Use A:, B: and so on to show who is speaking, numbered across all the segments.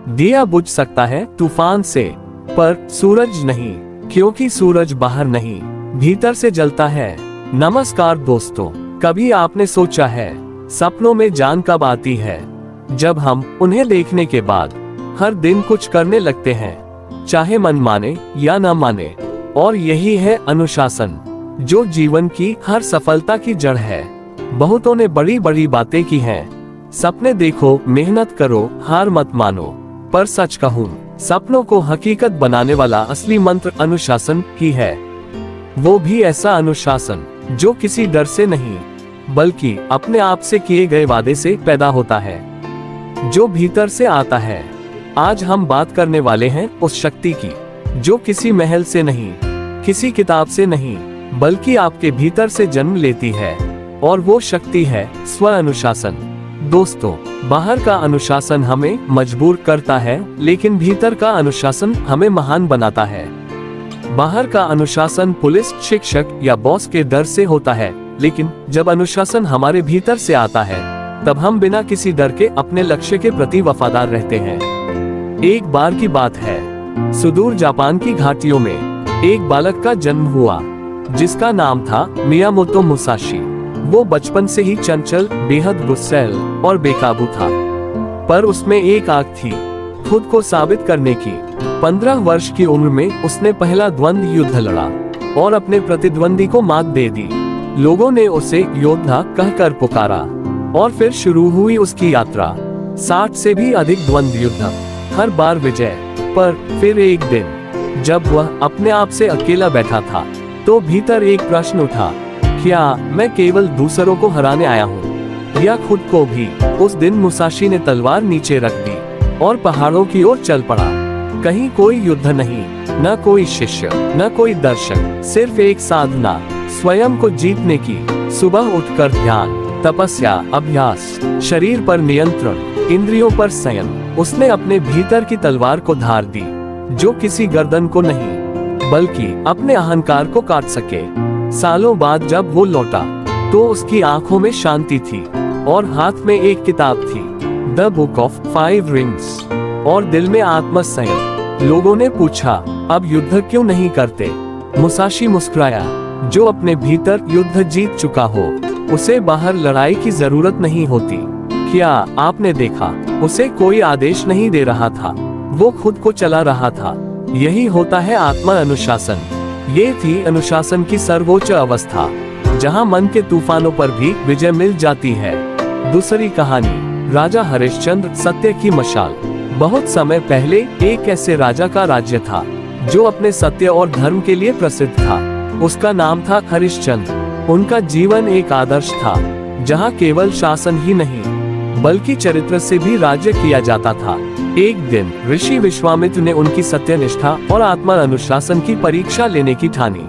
A: दिया बुझ सकता है तूफान से, पर सूरज नहीं, क्योंकि सूरज बाहर नहीं, भीतर से जलता है। नमस्कार दोस्तों, कभी आपने सोचा है सपनों में जान कब आती है? जब हम उन्हें देखने के बाद हर दिन कुछ करने लगते हैं, चाहे मन माने या न माने। और यही है अनुशासन, जो जीवन की हर सफलता की जड़ है। बहुतों ने बड़ी बड़ी बातें की हैं, सपने देखो, मेहनत करो, हार मत मानो। पर सच कहूं, सपनों को हकीकत बनाने वाला असली मंत्र अनुशासन ही है। वो भी ऐसा अनुशासन जो किसी डर से नहीं, बल्कि अपने आप से किए गए वादे से पैदा होता है, जो भीतर से आता है। आज हम बात करने वाले हैं उस शक्ति की, जो किसी महल से नहीं, किसी किताब से नहीं, बल्कि आपके भीतर से जन्म लेती है। और वो शक्ति है स्व अनुशासन। दोस्तों, बाहर का अनुशासन हमें मजबूर करता है, लेकिन भीतर का अनुशासन हमें महान बनाता है। बाहर का अनुशासन पुलिस, शिक्षक या बॉस के डर से होता है, लेकिन जब अनुशासन हमारे भीतर से आता है, तब हम बिना किसी डर के अपने लक्ष्य के प्रति वफादार रहते हैं। एक बार की बात है, सुदूर जापान की घाटियों में एक बालक का जन्म हुआ, जिसका नाम था मियामोतो मुसाशी। वो बचपन से ही चंचल, बेहद गुस्सैल और बेकाबू था, पर उसमें एक आग थी खुद को साबित करने की। 15 वर्ष की उम्र में उसने पहला द्वंद्व युद्ध लड़ा और अपने प्रतिद्वंदी को मात दे दी। लोगों ने उसे योद्धा कहकर पुकारा, और फिर शुरू हुई उसकी यात्रा। 60 से भी अधिक द्वंद्व युद्ध, हर बार विजय। पर फिर एक दिन जब वह अपने आप से अकेला बैठा था, तो भीतर एक प्रश्न उठा, क्या मैं केवल दूसरों को हराने आया हूँ, या खुद को भी? उस दिन मुसाशी ने तलवार नीचे रख दी और पहाड़ों की ओर चल पड़ा। कहीं कोई युद्ध नहीं, न कोई शिष्य, न कोई दर्शक, सिर्फ एक साधना, स्वयं को जीतने की। सुबह उठकर ध्यान, तपस्या, अभ्यास, शरीर पर नियंत्रण, इंद्रियों पर संयम। उसने अपने भीतर की तलवार को धार दी, जो किसी गर्दन को नहीं, बल्कि अपने अहंकार को काट सके। सालों बाद जब वो लौटा, तो उसकी आंखों में शांति थी और हाथ में एक किताब थी, द बुक ऑफ 5 रिंग्स, और दिल में आत्मसंयम। लोगों ने पूछा, अब युद्ध क्यों नहीं करते? मुसाशी मुस्कुराया, जो अपने भीतर युद्ध जीत चुका हो, उसे बाहर लड़ाई की जरूरत नहीं होती। क्या आपने देखा, उसे कोई आदेश नहीं दे रहा था, वो खुद को चला रहा था। यही होता है आत्मा अनुशासन। ये थी अनुशासन की सर्वोच्च अवस्था, जहां मन के तूफानों पर भी विजय मिल जाती है। दूसरी कहानी, राजा हरिश्चंद्र, सत्य की मशाल। बहुत समय पहले एक ऐसे राजा का राज्य था, जो अपने सत्य और धर्म के लिए प्रसिद्ध था। उसका नाम था हरिश्चंद्र। उनका जीवन एक आदर्श था, जहां केवल शासन ही नहीं, बल्कि चरित्र से भी राज्य किया जाता था। एक दिन ऋषि विश्वामित्र ने उनकी सत्यनिष्ठा और आत्मा अनुशासन की परीक्षा लेने की ठानी।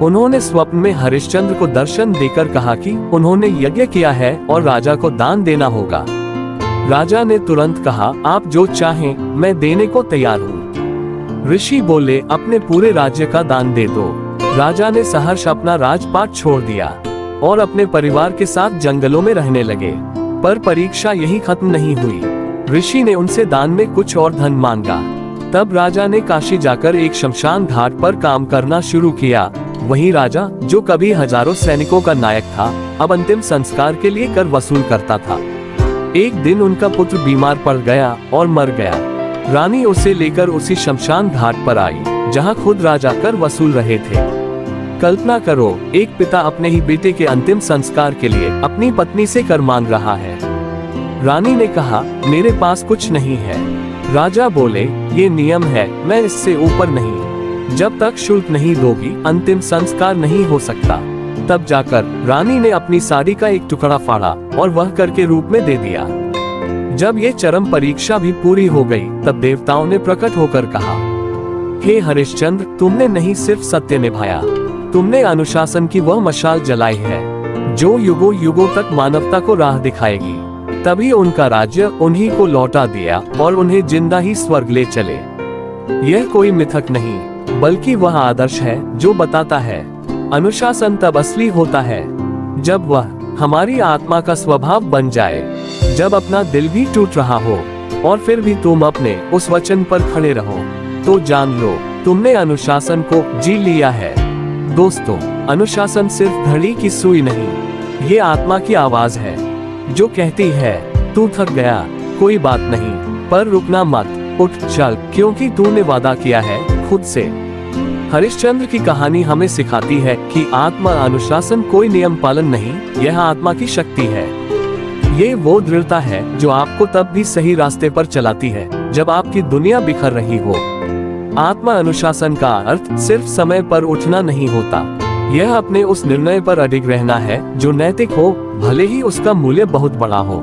A: उन्होंने स्वप्न में हरिश्चंद्र को दर्शन देकर कहा कि उन्होंने यज्ञ किया है और राजा को दान देना होगा। राजा ने तुरंत कहा, आप जो चाहें मैं देने को तैयार हूँ। ऋषि बोले, अपने पूरे राज्य का दान दे दो। राजा ने सहर्ष अपना राजपाट छोड़ दिया और अपने परिवार के साथ जंगलों में रहने लगे। पर परीक्षा यही खत्म नहीं हुई। ऋषि ने उनसे दान में कुछ और धन मांगा। तब राजा ने काशी जाकर एक शमशान घाट पर काम करना शुरू किया। वही राजा, जो कभी हजारों सैनिकों का नायक था, अब अंतिम संस्कार के लिए कर वसूल करता था। एक दिन उनका पुत्र बीमार पड़ गया और मर गया। रानी उसे लेकर उसी शमशान घाट पर आई, जहां खुद राजा कर वसूल रहे थे। कल्पना करो, एक पिता अपने ही बेटे के अंतिम संस्कार के लिए अपनी पत्नी से कर मांग रहा है। रानी ने कहा, मेरे पास कुछ नहीं है। राजा बोले, ये नियम है, मैं इससे ऊपर नहीं। जब तक शुल्क नहीं दोगी, अंतिम संस्कार नहीं हो सकता। तब जाकर रानी ने अपनी साड़ी का एक टुकड़ा फाड़ा और वह कर के रूप में दे दिया। जब ये चरम परीक्षा भी पूरी हो गई, तब देवताओं ने प्रकट होकर कहा, हे हरिश्चंद्र, तुमने नहीं सिर्फ सत्य निभाया, तुमने अनुशासन की वह मशाल जलाई है, जो युगों युगों तक मानवता को राह दिखाएगी। तभी उनका राज्य उन्हीं को लौटा दिया और उन्हें जिंदा ही स्वर्ग ले चले। यह कोई मिथक नहीं, बल्कि वह आदर्श है जो बताता है अनुशासन तब असली होता है जब वह हमारी आत्मा का स्वभाव बन जाए। जब अपना दिल भी टूट रहा हो, और फिर भी तुम अपने उस वचन पर खड़े रहो, तो जान लो तुमने अनुशासन को जी लिया है। दोस्तों, अनुशासन सिर्फ घड़ी की सुई नहीं, ये आत्मा की आवाज है जो कहती है तू थक गया, कोई बात नहीं, पर रुकना मत, उठ चल, क्योंकि तूने वादा किया है खुद से। हरिश्चंद्र की कहानी हमें सिखाती है कि आत्मा अनुशासन कोई नियम पालन नहीं, यह आत्मा की शक्ति है। ये वो दृढ़ता है जो आपको तब भी सही रास्ते पर चलाती है जब आपकी दुनिया बिखर रही हो। आत्मा अनुशासन का अर्थ सिर्फ समय पर उठना नहीं होता, यह अपने उस निर्णय पर अडिग रहना है जो नैतिक हो, भले ही उसका मूल्य बहुत बड़ा हो।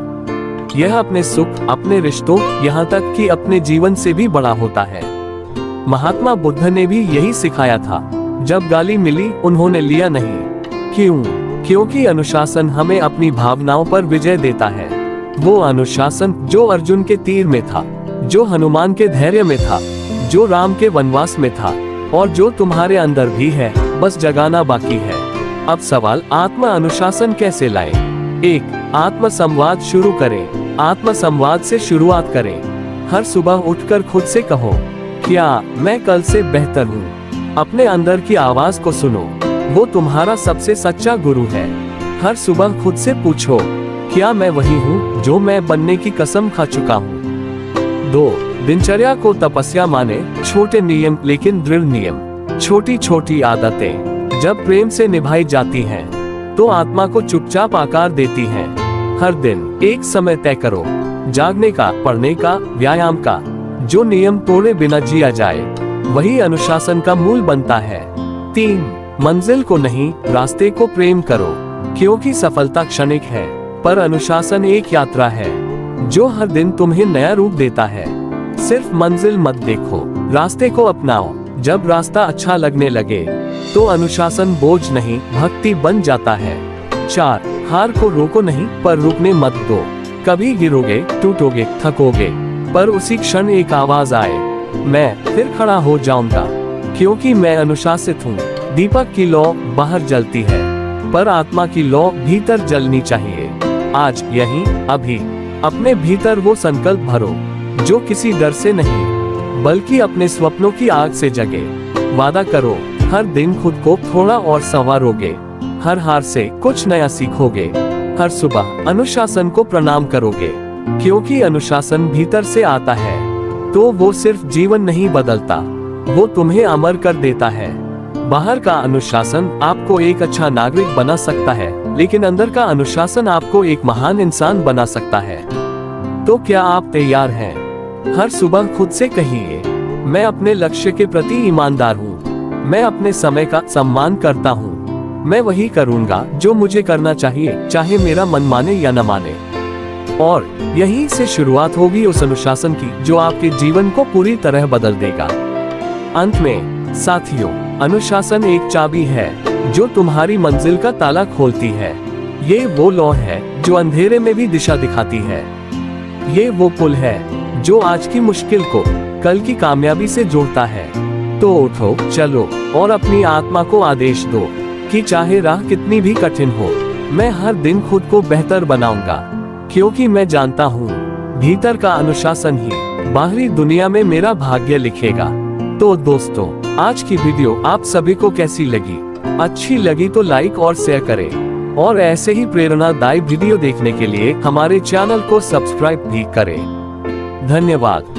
A: यह अपने सुख, अपने रिश्तों, यहाँ तक कि अपने जीवन से भी बड़ा होता है। महात्मा बुद्ध ने भी यही सिखाया था। जब गाली मिली उन्होंने लिया नहीं। क्यों? क्योंकि अनुशासन हमें अपनी भावनाओं पर विजय देता है। वो अनुशासन जो अर्जुन के तीर में था, जो हनुमान के धैर्य में था, जो राम के वनवास में था, और जो तुम्हारे अंदर भी है, बस जगाना बाकी है। अब सवाल, आत्मा अनुशासन कैसे लाएं? 1. आत्म संवाद शुरू करें। आत्म संवाद से शुरुआत करें। हर सुबह उठकर खुद से कहो, क्या मैं कल से बेहतर हूँ? अपने अंदर की आवाज को सुनो, वो तुम्हारा सबसे सच्चा गुरु है। हर सुबह खुद से पूछो, क्या मैं वही हूँ जो मैं बनने की कसम खा चुका हूँ? 2. दिनचर्या को तपस्या माने, छोटे नियम लेकिन दृढ़ नियम। छोटी छोटी आदतें जब प्रेम से निभाई जाती हैं, तो आत्मा को चुपचाप आकार देती हैं। हर दिन एक समय तय करो, जागने का, पढ़ने का, व्यायाम का। जो नियम तोड़े बिना जिया जाए, वही अनुशासन का मूल बनता है। 3. मंजिल को नहीं, रास्ते को प्रेम करो, क्योंकि सफलता क्षणिक है, पर अनुशासन एक यात्रा है जो हर दिन तुम्हें नया रूप देता है। सिर्फ मंजिल मत देखो, रास्ते को अपनाओ। जब रास्ता अच्छा लगने लगे, तो अनुशासन बोझ नहीं, भक्ति बन जाता है। 4. हार को रोको नहीं, पर रुकने मत दो। कभी गिरोगे, टूटोगे, थकोगे, पर उसी क्षण एक आवाज आए, मैं फिर खड़ा हो जाऊंगा, क्योंकि मैं अनुशासित हूँ। दीपक की लौ बाहर जलती है, पर आत्मा की लौ भीतर जलनी चाहिए। आज, यहीं, अभी अपने भीतर वो संकल्प भरो जो किसी डर से नहीं, बल्कि अपने स्वप्नों की आग से जगे। वादा करो, हर दिन खुद को थोड़ा और संवारोगे, हर हार से कुछ नया सीखोगे। हर सुबह अनुशासन को प्रणाम करोगे, क्योंकि अनुशासन भीतर से आता है, तो वो सिर्फ जीवन नहीं बदलता, वो तुम्हें अमर कर देता है। बाहर का अनुशासन आपको एक अच्छा नागरिक बना सकता है, लेकिन अंदर का अनुशासन आपको एक महान इंसान बना सकता है। तो क्या आप तैयार हैं? हर सुबह खुद से कहिए, मैं अपने लक्ष्य के प्रति ईमानदार हूँ, मैं अपने समय का सम्मान करता हूँ, मैं वही करूँगा जो मुझे करना चाहिए, चाहे मेरा मन माने या न माने। और यहीं से शुरुआत होगी उस अनुशासन की जो आपके जीवन को पूरी तरह बदल देगा। अंत में साथियों, अनुशासन एक चाबी है जो तुम्हारी मंजिल का ताला खोलती है। ये वो लौ है जो अंधेरे में भी दिशा दिखाती है। ये वो पुल है जो आज की मुश्किल को कल की कामयाबी से जोड़ता है। तो उठो, चलो और अपनी आत्मा को आदेश दो कि चाहे राह कितनी भी कठिन हो, मैं हर दिन खुद को बेहतर बनाऊंगा, क्योंकि मैं जानता हूँ भीतर का अनुशासन ही बाहरी दुनिया में मेरा भाग्य लिखेगा। तो दोस्तों, आज की वीडियो आप सभी को कैसी लगी? अच्छी लगी तो लाइक और शेयर करें, और ऐसे ही प्रेरणादायी वीडियो देखने के लिए हमारे चैनल को सब्सक्राइब भी करें। धन्यवाद।